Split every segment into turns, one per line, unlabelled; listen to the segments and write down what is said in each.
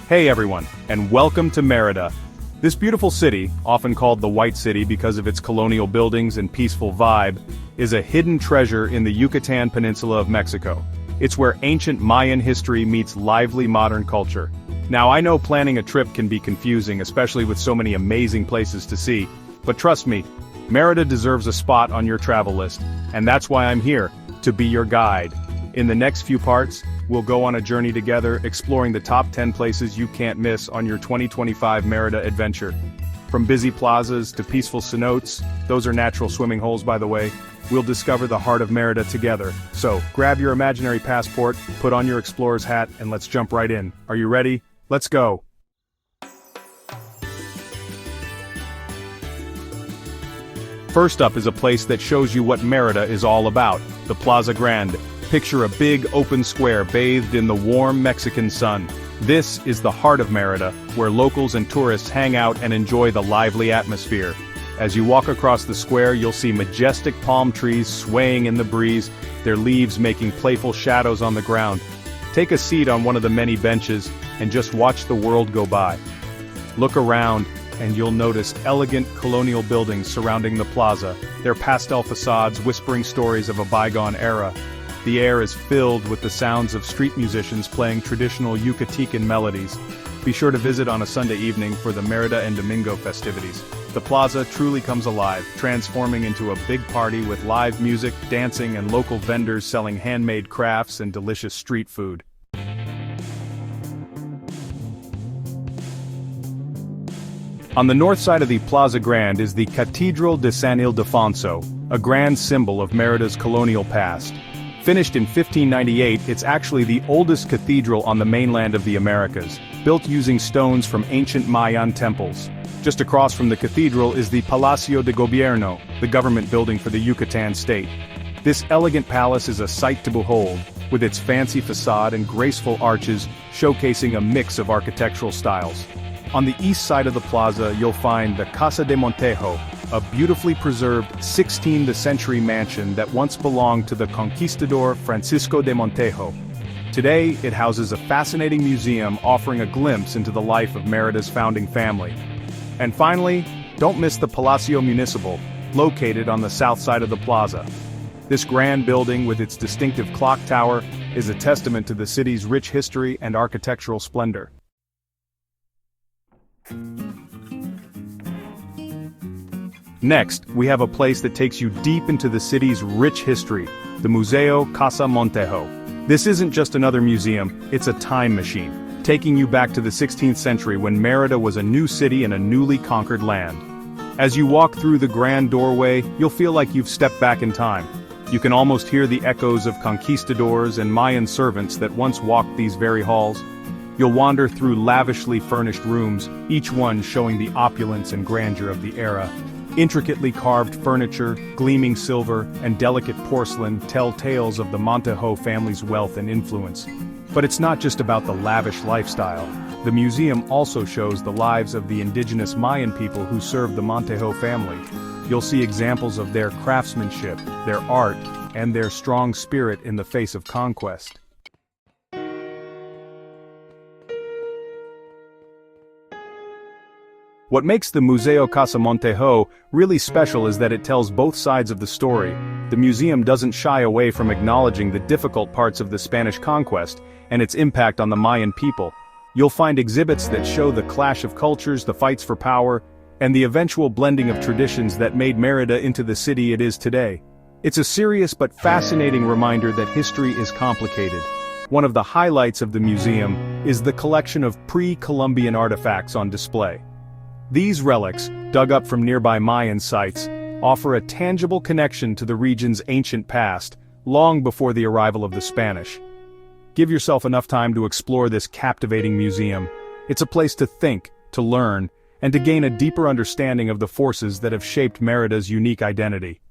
Hey everyone, and welcome to Mérida. This beautiful city, often called the White City because of its colonial buildings and peaceful vibe, is a hidden treasure in the Yucatan Peninsula of Mexico. It's where ancient Mayan history meets lively modern culture. Now I know planning a trip can be confusing, especially with so many amazing places to see, but trust me, Mérida deserves a spot on your travel list, and that's why I'm here, to be your guide. In the next few parts, we'll go on a journey together, exploring the top 10 places you can't miss on your 2025 Mérida adventure. From busy plazas to peaceful cenotes, those are natural swimming holes by the way, we'll discover the heart of Mérida together. So, grab your imaginary passport, put on your explorer's hat, and let's jump right in. Are you ready? Let's go! First up is a place that shows you what Mérida is all about, the Plaza Grande. Picture a big open square bathed in the warm Mexican sun. This is the heart of Mérida, where locals and tourists hang out and enjoy the lively atmosphere. As you walk across the square, you'll see majestic palm trees swaying in the breeze, their leaves making playful shadows on the ground. Take a seat on one of the many benches, and just watch the world go by. Look around, and you'll notice elegant colonial buildings surrounding the plaza, their pastel facades whispering stories of a bygone era. The air is filled with the sounds of street musicians playing traditional Yucatecan melodies. Be sure to visit on a Sunday evening for the Mérida and Domingo festivities. The plaza truly comes alive, transforming into a big party with live music, dancing, and local vendors selling handmade crafts and delicious street food. On the north side of the Plaza Grande is the Catedral de San Ildefonso, a grand symbol of Mérida's colonial past. Finished in 1598, it's actually the oldest cathedral on the mainland of the Americas, built using stones from ancient Mayan temples. Just across from the cathedral is the Palacio de Gobierno, the government building for the Yucatan state. This elegant palace is a sight to behold, with its fancy facade and graceful arches showcasing a mix of architectural styles. On the east side of the plaza you'll find the Casa de Montejo, a beautifully preserved 16th century mansion that once belonged to the conquistador Francisco de Montejo. Today, it houses a fascinating museum offering a glimpse into the life of Mérida's founding family. And finally, don't miss the Palacio Municipal, located on the south side of the plaza. This grand building with its distinctive clock tower is a testament to the city's rich history and architectural splendor. Next, we have a place that takes you deep into the city's rich history, the Museo Casa Montejo. This isn't just another museum, it's a time machine, taking you back to the 16th century when Mérida was a new city in a newly conquered land. As you walk through the grand doorway, you'll feel like you've stepped back in time. You can almost hear the echoes of conquistadors and Mayan servants that once walked these very halls. You'll wander through lavishly furnished rooms, each one showing the opulence and grandeur of the era. Intricately carved furniture, gleaming silver, and delicate porcelain tell tales of the Montejo family's wealth and influence. But it's not just about the lavish lifestyle. The museum also shows the lives of the indigenous Mayan people who served the Montejo family. You'll see examples of their craftsmanship, their art, and their strong spirit in the face of conquest. What makes the Museo Casa Montejo really special is that it tells both sides of the story. The museum doesn't shy away from acknowledging the difficult parts of the Spanish conquest and its impact on the Mayan people. You'll find exhibits that show the clash of cultures, the fights for power, and the eventual blending of traditions that made Mérida into the city it is today. It's a serious but fascinating reminder that history is complicated. One of the highlights of the museum is the collection of pre-Columbian artifacts on display. These relics, dug up from nearby Mayan sites, offer a tangible connection to the region's ancient past, long before the arrival of the Spanish. Give yourself enough time to explore this captivating museum. It's a place to think, to learn, and to gain a deeper understanding of the forces that have shaped Mérida's unique identity.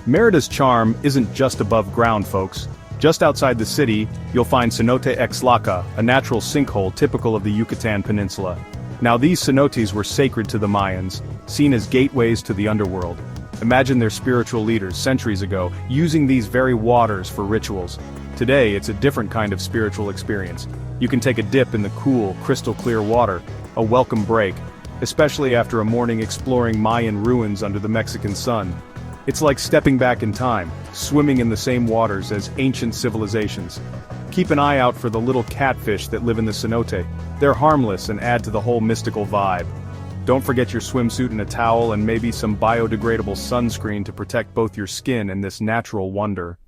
Mérida's charm isn't just above ground, folks. Just outside the city, you'll find Cenote Exlaca, a natural sinkhole typical of the Yucatan Peninsula. Now these cenotes were sacred to the Mayans, seen as gateways to the underworld. Imagine their spiritual leaders centuries ago using these very waters for rituals. Today, it's a different kind of spiritual experience. You can take a dip in the cool, crystal-clear water, a welcome break, especially after a morning exploring Mayan ruins under the Mexican sun. It's like stepping back in time, swimming in the same waters as ancient civilizations. Keep an eye out for the little catfish that live in the cenote. They're harmless and add to the whole mystical vibe. Don't forget your swimsuit and a towel and maybe some biodegradable sunscreen to protect both your skin and this natural wonder.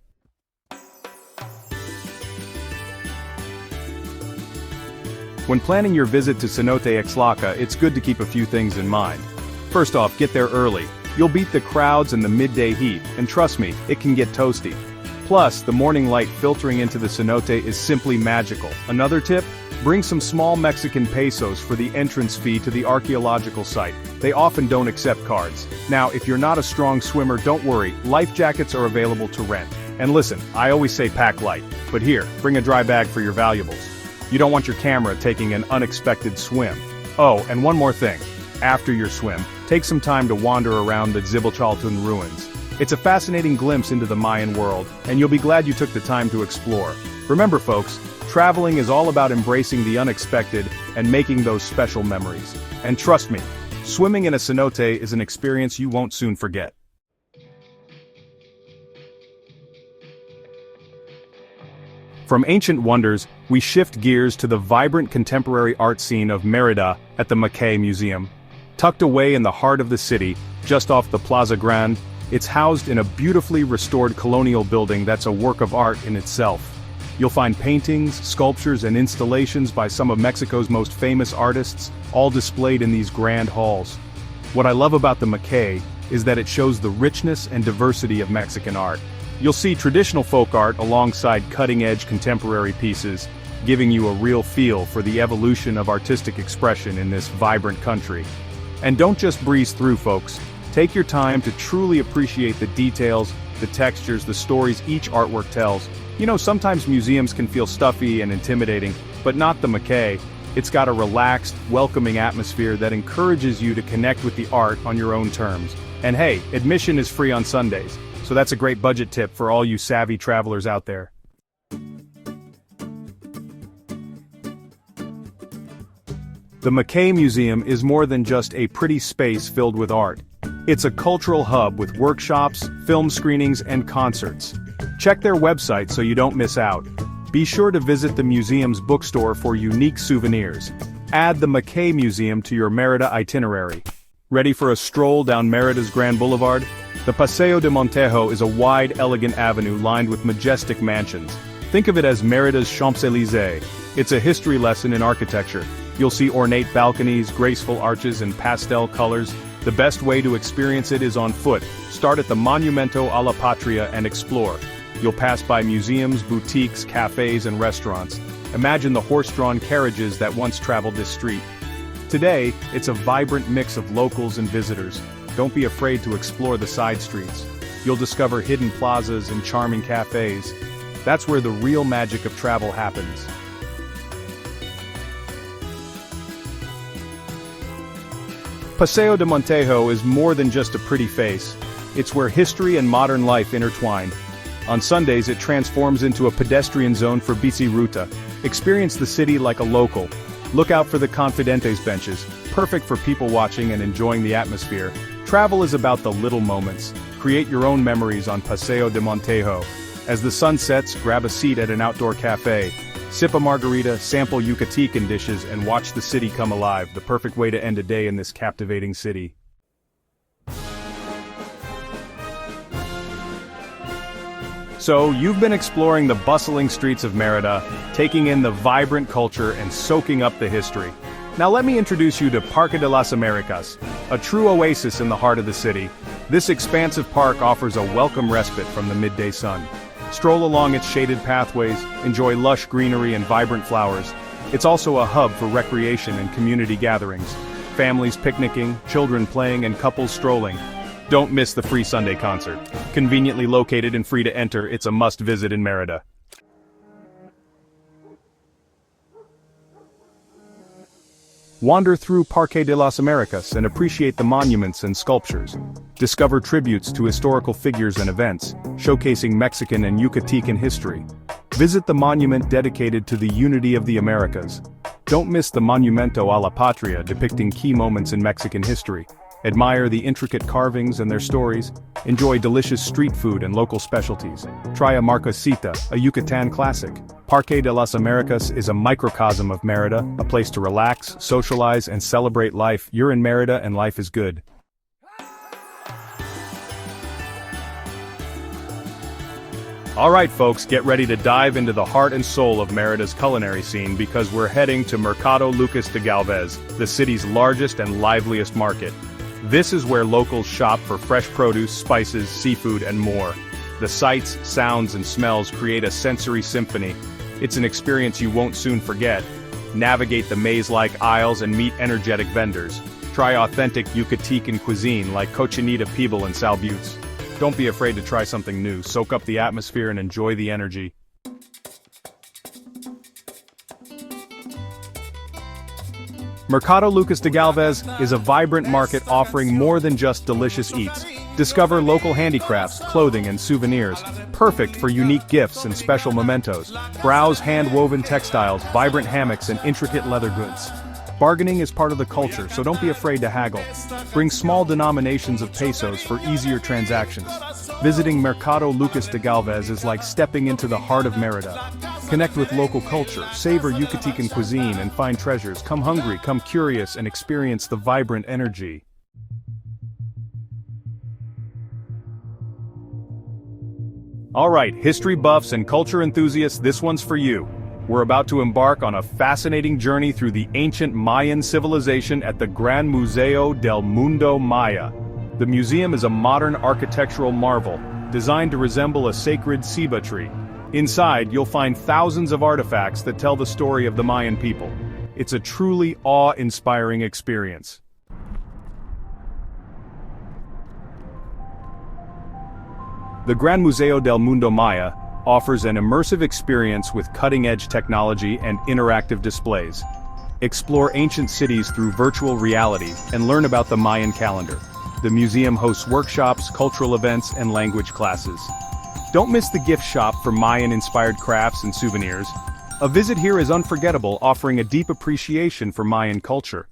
When planning your visit to Cenote Ixtlaca, it's good to keep a few things in mind. First off, get there early. You'll beat the crowds and the midday heat, and trust me, it can get toasty. Plus, the morning light filtering into the cenote is simply magical. Another tip? Bring some small Mexican pesos for the entrance fee to the archaeological site. They often don't accept cards. Now, if you're not a strong swimmer, don't worry, life jackets are available to rent. And listen, I always say pack light, but here, bring a dry bag for your valuables. You don't want your camera taking an unexpected swim. Oh, and one more thing. After your swim, take some time to wander around the Xibalchaltun ruins. It's a fascinating glimpse into the Mayan world, and you'll be glad you took the time to explore. Remember folks, traveling is all about embracing the unexpected and making those special memories. And trust me, swimming in a cenote is an experience you won't soon forget. From ancient wonders, we shift gears to the vibrant contemporary art scene of Mérida at the Mackay Museum. Tucked away in the heart of the city, just off the Plaza Grande, it's housed in a beautifully restored colonial building that's a work of art in itself. You'll find paintings, sculptures and installations by some of Mexico's most famous artists, all displayed in these grand halls. What I love about the Mackay is that it shows the richness and diversity of Mexican art. You'll see traditional folk art alongside cutting-edge contemporary pieces, giving you a real feel for the evolution of artistic expression in this vibrant country. And don't just breeze through, folks. Take your time to truly appreciate the details, the textures, the stories each artwork tells. You know, sometimes museums can feel stuffy and intimidating, but not the Mackay. It's got a relaxed, welcoming atmosphere that encourages you to connect with the art on your own terms. And hey, admission is free on Sundays. So that's a great budget tip for all you savvy travelers out there. The Mackay Museum is more than just a pretty space filled with art. It's a cultural hub with workshops, film screenings, and concerts. Check their website so you don't miss out. Be sure to visit the museum's bookstore for unique souvenirs. Add the Mackay Museum to your Mérida itinerary. Ready for a stroll down Mérida's Grand Boulevard? The Paseo de Montejo is a wide, elegant avenue lined with majestic mansions. Think of it as Mérida's Champs-Élysées. It's a history lesson in architecture. You'll see ornate balconies, graceful arches, and pastel colors. The best way to experience it is on foot. Start at the Monumento a la Patria and explore. You'll pass by museums, boutiques, cafes, and restaurants. Imagine the horse-drawn carriages that once traveled this street. Today, it's a vibrant mix of locals and visitors. Don't be afraid to explore the side streets. You'll discover hidden plazas and charming cafes. That's where the real magic of travel happens. Paseo de Montejo is more than just a pretty face. It's where history and modern life intertwine. On Sundays it transforms into a pedestrian zone for bici ruta. Experience the city like a local. Look out for the Confidentes benches, perfect for people watching and enjoying the atmosphere. Travel is about the little moments. Create your own memories on Paseo de Montejo. As the sun sets, grab a seat at an outdoor cafe. Sip a margarita, sample Yucatecan dishes, and watch the city come alive, the perfect way to end a day in this captivating city. So, you've been exploring the bustling streets of Mérida, taking in the vibrant culture and soaking up the history. Now let me introduce you to Parque de las Américas, a true oasis in the heart of the city. This expansive park offers a welcome respite from the midday sun. Stroll along its shaded pathways, enjoy lush greenery and vibrant flowers. It's also a hub for recreation and community gatherings. Families picnicking, children playing, and couples strolling. Don't miss the free Sunday concert. Conveniently located and free to enter, it's a must-visit in Mérida. Wander through Parque de las Americas and appreciate the monuments and sculptures. Discover tributes to historical figures and events, showcasing Mexican and Yucatecan history. Visit the monument dedicated to the unity of the Americas. Don't miss the Monumento a la Patria depicting key moments in Mexican history. Admire the intricate carvings and their stories. Enjoy delicious street food and local specialties. Try a marcasita, a Yucatan classic. Parque de las Americas is a microcosm of Mérida, a place to relax, socialize, and celebrate life. You're in Mérida and life is good. Alright folks, get ready to dive into the heart and soul of Mérida's culinary scene because we're heading to Mercado Lucas de Galvez, the city's largest and liveliest market. This is where locals shop for fresh produce, spices, seafood, and more. The sights, sounds, and smells create a sensory symphony. It's an experience you won't soon forget. Navigate the maze-like aisles and meet energetic vendors. Try authentic Yucatecan cuisine like cochinita, pibil, and salbutes. Don't be afraid to try something new. Soak up the atmosphere and enjoy the energy. Mercado Lucas de Galvez is a vibrant market offering more than just delicious eats. Discover local handicrafts, clothing, and souvenirs, perfect for unique gifts and special mementos. Browse hand-woven textiles, vibrant hammocks, and intricate leather goods. Bargaining is part of the culture, so don't be afraid to haggle. Bring small denominations of pesos for easier transactions. Visiting Mercado Lucas de Galvez is like stepping into the heart of Mérida. Connect with local culture, savor Yucatecan cuisine, and find treasures. Come hungry, come curious, and experience the vibrant energy. Alright, history buffs and culture enthusiasts, this one's for you. We're about to embark on a fascinating journey through the ancient Mayan civilization at the Gran Museo del Mundo Maya. The museum is a modern architectural marvel, designed to resemble a sacred ceiba tree. Inside, you'll find thousands of artifacts that tell the story of the Mayan people. It's a truly awe-inspiring experience. The Gran Museo del Mundo Maya offers an immersive experience with cutting-edge technology and interactive displays. Explore ancient cities through virtual reality and learn about the Mayan calendar. The museum hosts workshops, cultural events, and language classes. Don't miss the gift shop for Mayan-inspired crafts and souvenirs. A visit here is unforgettable, offering a deep appreciation for Mayan culture.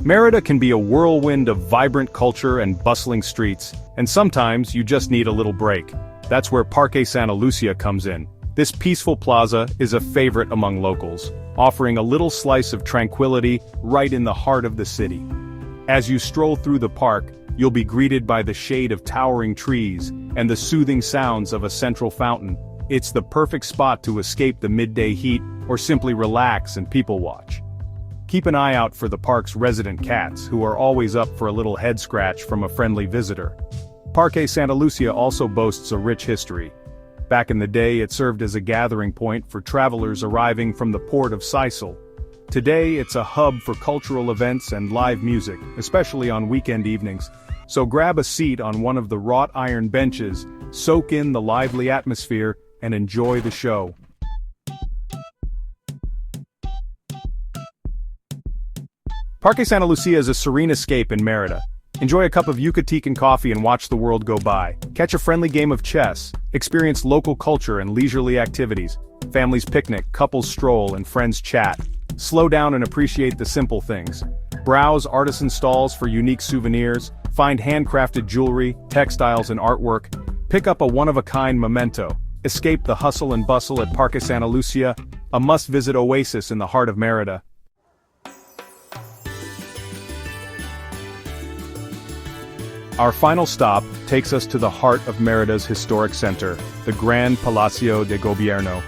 Mérida can be a whirlwind of vibrant culture and bustling streets, and sometimes you just need a little break. That's where Parque Santa Lucia comes in. This peaceful plaza is a favorite among locals, offering a little slice of tranquility right in the heart of the city. As you stroll through the park, you'll be greeted by the shade of towering trees and the soothing sounds of a central fountain. It's the perfect spot to escape the midday heat or simply relax and people watch. Keep an eye out for the park's resident cats, who are always up for a little head scratch from a friendly visitor. Parque Santa Lucia also boasts a rich history. Back in the day, it served as a gathering point for travelers arriving from the port of Sisal. Today, it's a hub for cultural events and live music, especially on weekend evenings. So grab a seat on one of the wrought iron benches, soak in the lively atmosphere, and enjoy the show. Parque Santa Lucia is a serene escape in Mérida. Enjoy a cup of Yucatecan coffee and watch the world go by. Catch a friendly game of chess. Experience local culture and leisurely activities. Families picnic, couples stroll, and friends chat. Slow down and appreciate the simple things. Browse artisan stalls for unique souvenirs. Find handcrafted jewelry, textiles, and artwork. Pick up a one-of-a-kind memento. Escape the hustle and bustle at Parque Santa Lucia, a must-visit oasis in the heart of Mérida. Our final stop takes us to the heart of Mérida's historic center, the Gran Palacio de Gobierno.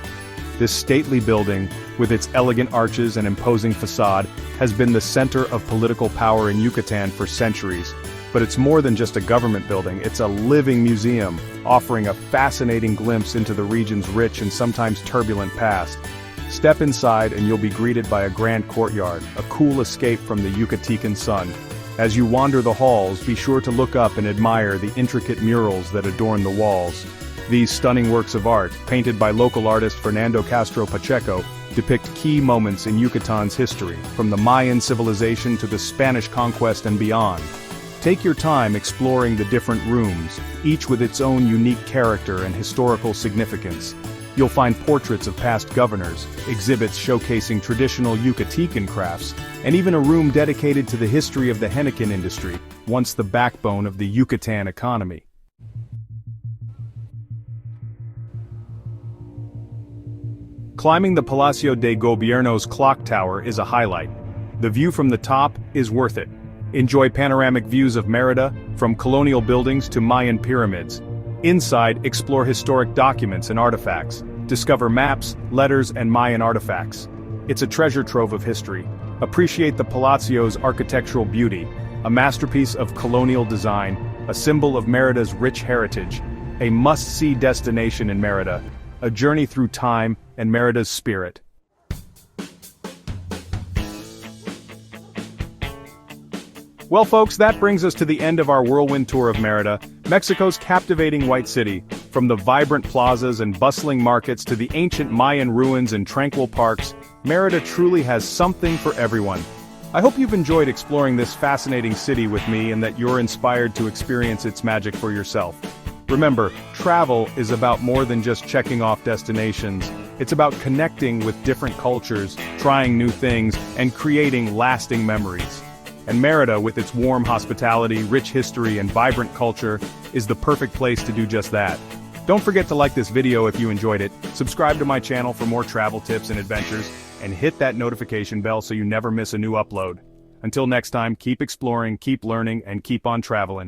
This stately building, with its elegant arches and imposing facade, has been the center of political power in Yucatan for centuries. But it's more than just a government building, it's a living museum, offering a fascinating glimpse into the region's rich and sometimes turbulent past. Step inside and you'll be greeted by a grand courtyard, a cool escape from the Yucatecan sun. As you wander the halls, be sure to look up and admire the intricate murals that adorn the walls. These stunning works of art, painted by local artist Fernando Castro Pacheco, depict key moments in Yucatan's history, from the Mayan civilization to the Spanish conquest and beyond. Take your time exploring the different rooms, each with its own unique character and historical significance. You'll find portraits of past governors, exhibits showcasing traditional Yucatecan crafts, and even a room dedicated to the history of the henequen industry, once the backbone of the Yucatan economy. Climbing the Palacio de Gobierno's clock tower is a highlight. The view from the top is worth it. Enjoy panoramic views of Mérida, from colonial buildings to Mayan pyramids. Inside, explore historic documents and artifacts. Discover maps, letters, and Mayan artifacts. It's a treasure trove of history. Appreciate the Palacio's architectural beauty, a masterpiece of colonial design, a symbol of Mérida's rich heritage. A must-see destination in Mérida, a journey through time and Mérida's spirit. Well folks, that brings us to the end of our whirlwind tour of Mérida, Mexico's captivating white city. From the vibrant plazas and bustling markets to the ancient Mayan ruins and tranquil parks, Mérida truly has something for everyone. I hope you've enjoyed exploring this fascinating city with me and that you're inspired to experience its magic for yourself. Remember, travel is about more than just checking off destinations. It's about connecting with different cultures, trying new things, and creating lasting memories. And Mérida, with its warm hospitality, rich history, and vibrant culture, is the perfect place to do just that. Don't forget to like this video if you enjoyed it, subscribe to my channel for more travel tips and adventures, and hit that notification bell so you never miss a new upload. Until next time, keep exploring, keep learning, and keep on traveling.